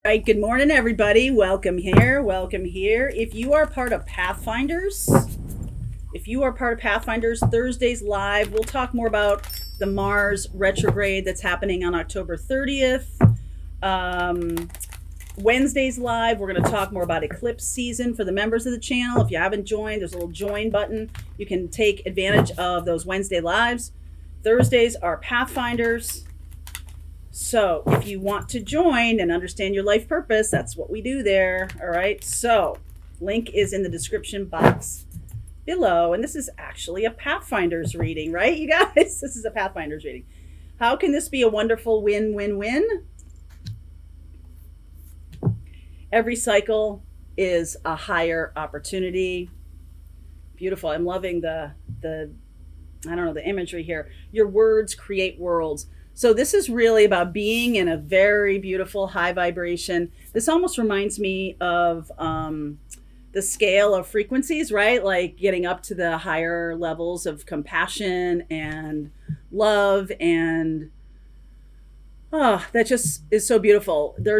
Right, good morning, everybody. Welcome here. Welcome here. If you are part of Pathfinders, Thursdays live, we'll talk more about the Mars retrograde that's happening on October 30th. Wednesdays live, we're going to talk more about eclipse season for the members of the channel. If you haven't joined, there's a little join button. You can take advantage of those Wednesday lives. Thursdays are Pathfinders. So if you want to join and understand your life purpose, that's what we do there. All right. So link is in the description box below. And this is actually a Pathfinders reading, right, you guys? This is a Pathfinders reading. How can this be a wonderful win-win-win? Every cycle is a higher opportunity. Beautiful. I'm loving the imagery here. Your words create worlds. So this is really about being in a very beautiful high vibration. This almost reminds me of the scale of frequencies, right? Like getting up to the higher levels of compassion and love, and that just is so beautiful. There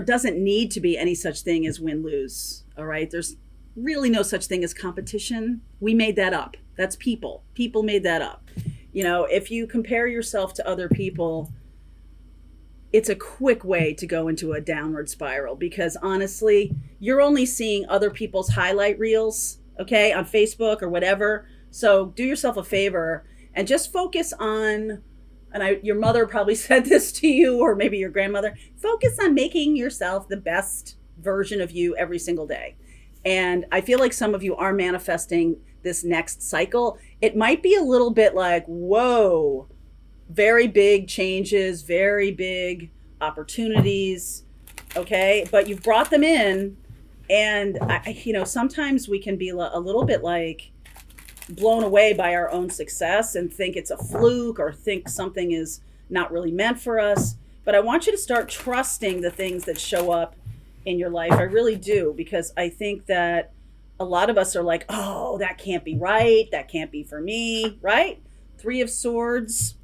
doesn't need to be any such thing as win-lose, all right? There's really no such thing as competition. We made that up. That's people. People made that up. You know, if you compare yourself to other people, it's a quick way to go into a downward spiral, because honestly, you're only seeing other people's highlight reels, okay, on Facebook or whatever. So do yourself a favor and just focus on, your mother probably said this to you, or maybe your grandmother, focus on making yourself the best version of you every single day. And I feel like some of you are manifesting this next cycle. It might be a little bit like, whoa, very big changes, very big opportunities, okay? But you've brought them in, and sometimes we can be a little bit like blown away by our own success and think it's a fluke, or think something is not really meant for us. But I want you to start trusting the things that show up in your life. I really do, because I think that a lot of us are like, oh, that can't be right. That can't be for me, right? 3 of Swords,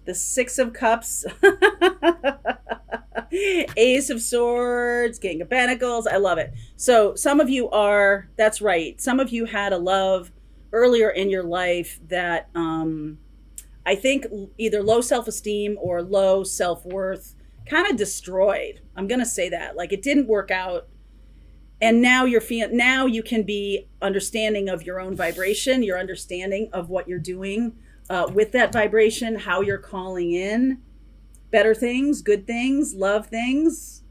the 6 of Cups, Ace of Swords, King of Pentacles. I love it. So some of you that's right. Some of you had a love earlier in your life that I think either low self-esteem or low self-worth kind of destroyed. I'm going to say that. Like, it didn't work out. And now now you can be understanding of your own vibration, your understanding of what you're doing with that vibration, how you're calling in better things, good things, love things,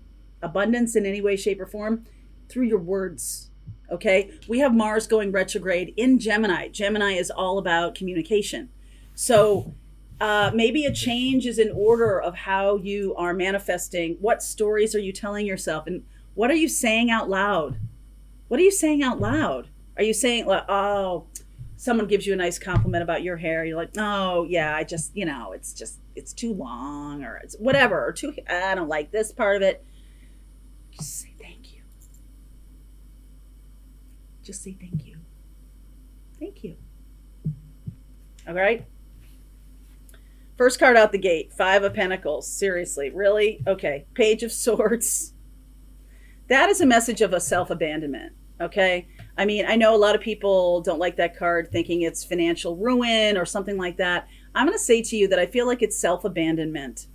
abundance in any way, shape, or form through your words. Okay. We have Mars going retrograde in Gemini. Gemini is all about communication. So maybe a change is in order of how you are manifesting. What stories are you telling yourself? And what are you saying out loud? What are you saying out loud? Are you saying, like, oh, someone gives you a nice compliment about your hair. You're like, oh, yeah, it's too long, or it's whatever, or I don't like this part of it. Just say thank you. Just say thank you. Thank you. All right. First card out the gate, 5 of Pentacles. Seriously, really? Okay. Page of Swords. That is a message of a self-abandonment, okay? I mean, I know a lot of people don't like that card, thinking it's financial ruin or something like that. I'm going to say to you that I feel like it's self-abandonment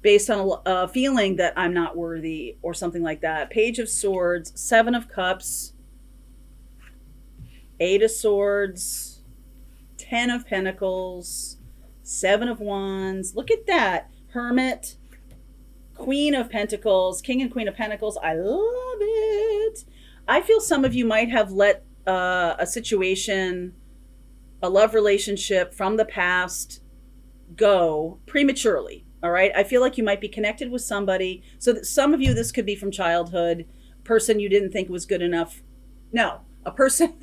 based on a feeling that I'm not worthy or something like that. Page of Swords, 7 of Cups, 8 of Swords, 10 of Pentacles, 7 of Wands. Look at that. Hermit, Queen of Pentacles, King and Queen of Pentacles. I love it. I feel some of you might have let a situation, a love relationship from the past go prematurely. All right. I feel like you might be connected with somebody. So that some of you, this could be from childhood, person you didn't think was good enough. No, a person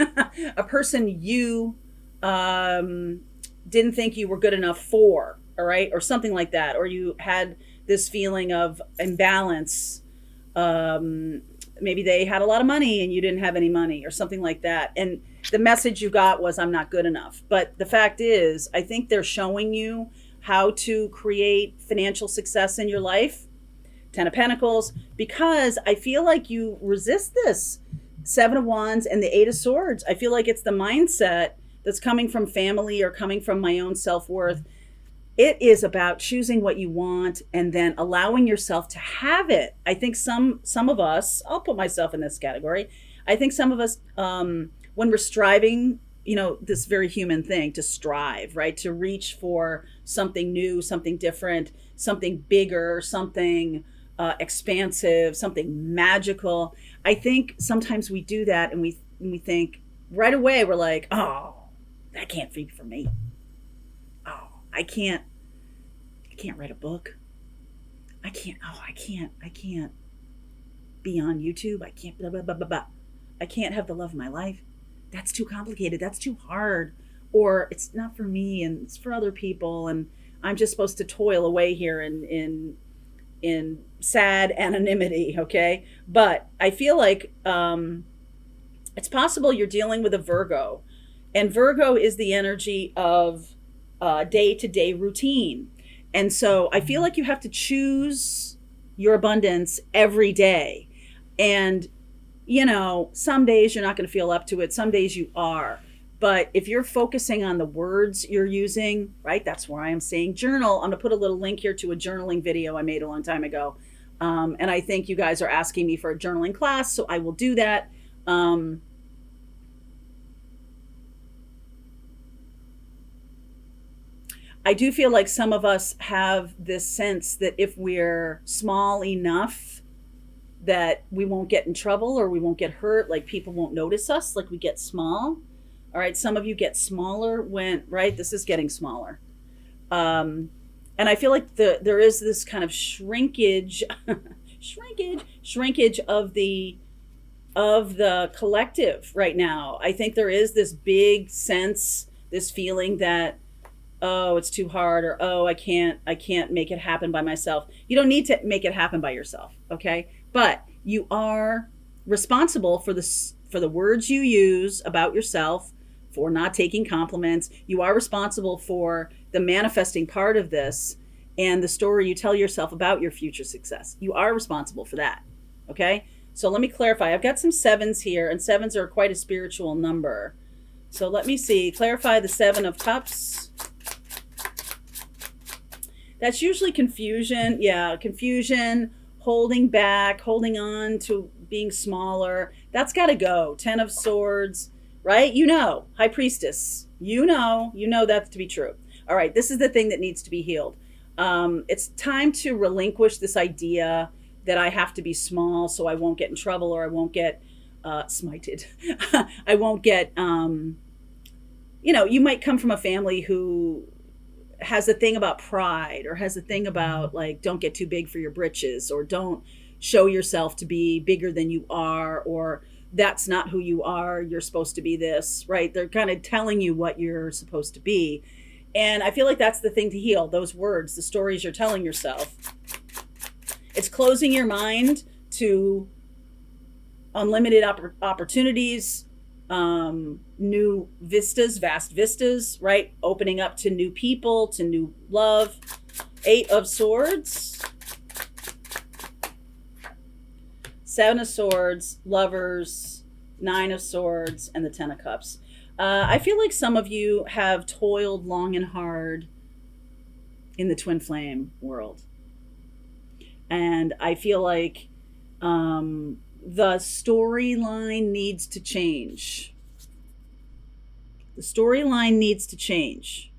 you didn't think you were good enough for. All right. Or something like that. Or you had this feeling of imbalance. Maybe they had a lot of money and you didn't have any money, or something like that. And the message you got was, I'm not good enough. But the fact is, I think they're showing you how to create financial success in your life Ten of Pentacles, because I feel like you resist this. Seven of Wands and the Eight of Swords. I feel like it's the mindset that's coming from family or coming from my own self-worth. It is about choosing what you want and then allowing yourself to have it. I think some of us, I'll put myself in this category. I think some of us, when we're striving, this very human thing to strive, right? To reach for something new, something different, something bigger, something expansive, something magical. I think sometimes we do that and we think right away, we're like, oh, that can't be for me. Oh, I can't write a book. I can't be on YouTube. I can't blah, blah, blah, blah, blah. I can't have the love of my life. That's too complicated. That's too hard. Or it's not for me and it's for other people. And I'm just supposed to toil away here in sad anonymity. Okay. But I feel like, it's possible you're dealing with a Virgo, and Virgo is the energy of day-to-day routine. And so I feel like you have to choose your abundance every day. And, some days you're not going to feel up to it. Some days you are. But if you're focusing on the words you're using, right, that's why I'm saying journal. I'm going to put a little link here to a journaling video I made a long time ago. And I think you guys are asking me for a journaling class, so I will do that. I do feel like some of us have this sense that if we're small enough that we won't get in trouble or we won't get hurt, like people won't notice us, like we get small. All right, some of you get smaller when, right, this is getting smaller. And I feel like there is this kind of shrinkage of the collective right now. I think there is this big sense, this feeling that, oh, it's too hard, or oh, I can't make it happen by myself. You don't need to make it happen by yourself, okay? But you are responsible for the words you use about yourself, for not taking compliments. You are responsible for the manifesting part of this and the story you tell yourself about your future success. You are responsible for that, okay? So let me clarify. I've got some sevens here, and sevens are quite a spiritual number. So let me see. Clarify the Seven of Cups. That's usually confusion. Yeah, confusion, holding back, holding on to being smaller. That's got to go. Ten of Swords, right? High Priestess. You know that to be true. All right, this is the thing that needs to be healed. It's time to relinquish this idea that I have to be small so I won't get in trouble or I won't get smited. I won't get, you might come from a family who has a thing about pride or has a thing about like, don't get too big for your britches, or don't show yourself to be bigger than you are, or that's not who you are. You're supposed to be this, right? They're kind of telling you what you're supposed to be. And I feel like that's the thing to heal, those words, the stories you're telling yourself. It's closing your mind to unlimited opportunities, new vistas, vast vistas, right? Opening up to new people, to new love. Eight of Swords. Seven of Swords, Lovers, Nine of Swords, and the Ten of Cups. I feel like some of you have toiled long and hard in the twin flame world. And I feel like the storyline needs to change. The storyline needs to change.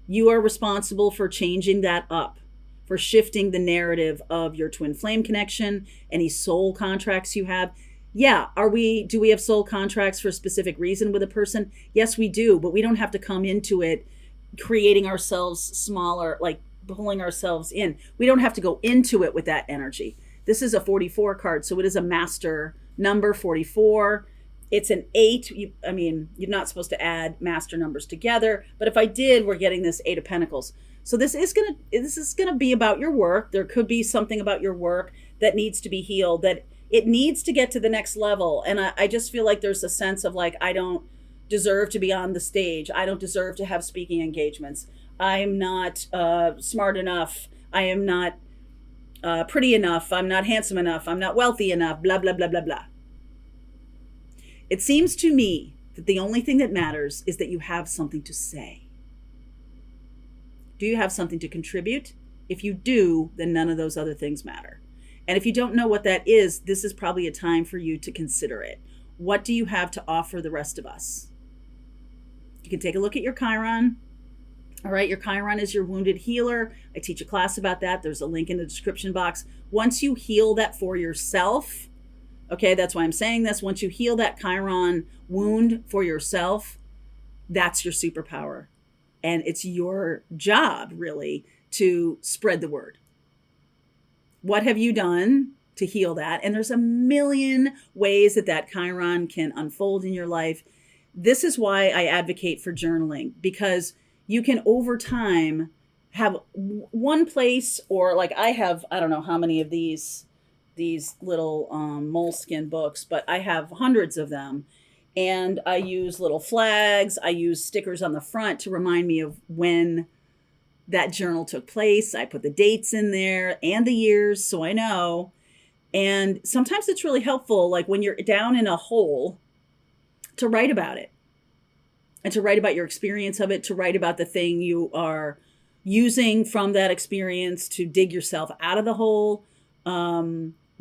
You are responsible for changing that up, for shifting the narrative of your twin flame connection, any soul contracts you have. Yeah, do we have soul contracts for a specific reason with a person? Yes, we do, but we don't have to come into it creating ourselves smaller, like pulling ourselves in. We don't have to go into it with that energy. This is a 44 card, so it is a master number, 44. It's an 8. You're not supposed to add master numbers together, but if I did, we're getting this 8 of Pentacles. So this is gonna be about your work. There could be something about your work that needs to be healed, that it needs to get to the next level. And I just feel like there's a sense of like, I don't deserve to be on the stage. I don't deserve to have speaking engagements. I'm not smart enough. I am not pretty enough, I'm not handsome enough, I'm not wealthy enough, blah, blah, blah, blah, blah. It seems to me that the only thing that matters is that you have something to say. Do you have something to contribute? If you do, then none of those other things matter. And if you don't know what that is, this is probably a time for you to consider it. What do you have to offer the rest of us? You can take a look at your Chiron. All right, your Chiron is your wounded healer. I teach a class about that. There's a link in the description box. Once you heal that for yourself, okay, that's why I'm saying this. Once you heal that Chiron wound for yourself, that's your superpower. And it's your job, really, to spread the word. What have you done to heal that? And there's a million ways that that Chiron can unfold in your life. This is why I advocate for journaling, because you can over time have one place, or like I have, I don't know how many of these little moleskin books, but I have hundreds of them. And I use little flags. I use stickers on the front to remind me of when that journal took place. I put the dates in there and the years so I know. And sometimes it's really helpful, like when you're down in a hole, to write about it and to write about your experience of it, to write about the thing you are using from that experience to dig yourself out of the hole.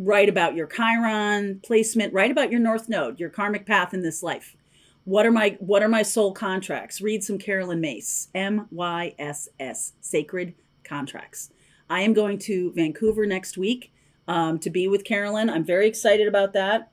Write about your Chiron placement, write about your North Node, your karmic path in this life. What are my soul contracts? Read some Carolyn Myss, MYSS, Sacred Contracts. I am going to Vancouver next week to be with Carolyn. I'm very excited about that.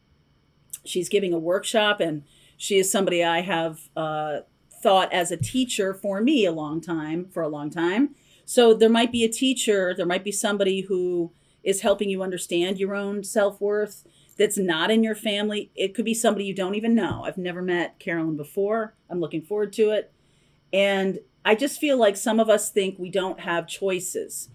She's giving a workshop, and she is somebody I have thought as a teacher for me for a long time. So there might be a teacher, there might be somebody who is helping you understand your own self-worth that's not in your family. It could be somebody you don't even know. I've never met Carolyn before. I'm looking forward to it. And I just feel like some of us think we don't have choices.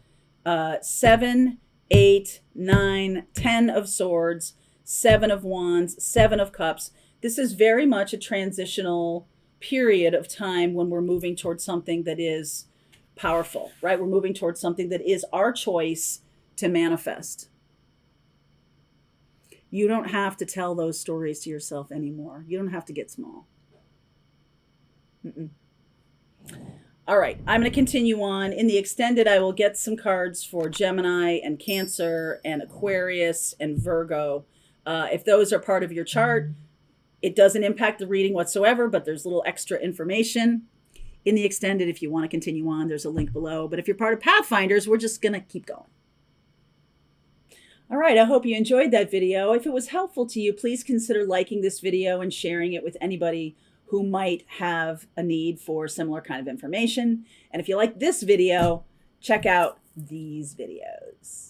7, 8, 9, 10 of swords, 7 of wands, 7 of cups. This is very much a transitional period of time when we're moving towards something that is powerful, right? We're moving towards something that is our choice to manifest. You don't have to tell those stories to yourself anymore. You don't have to get small. All right, I'm going to continue on. In the extended, I will get some cards for Gemini and Cancer and Aquarius and Virgo. If those are part of your chart, it doesn't impact the reading whatsoever, but there's a little extra information. In the extended, if you want to continue on, there's a link below. But if you're part of Pathfinders, we're just going to keep going. All right, I hope you enjoyed that video. If it was helpful to you, please consider liking this video and sharing it with anybody who might have a need for similar kind of information. And if you like this video, check out these videos.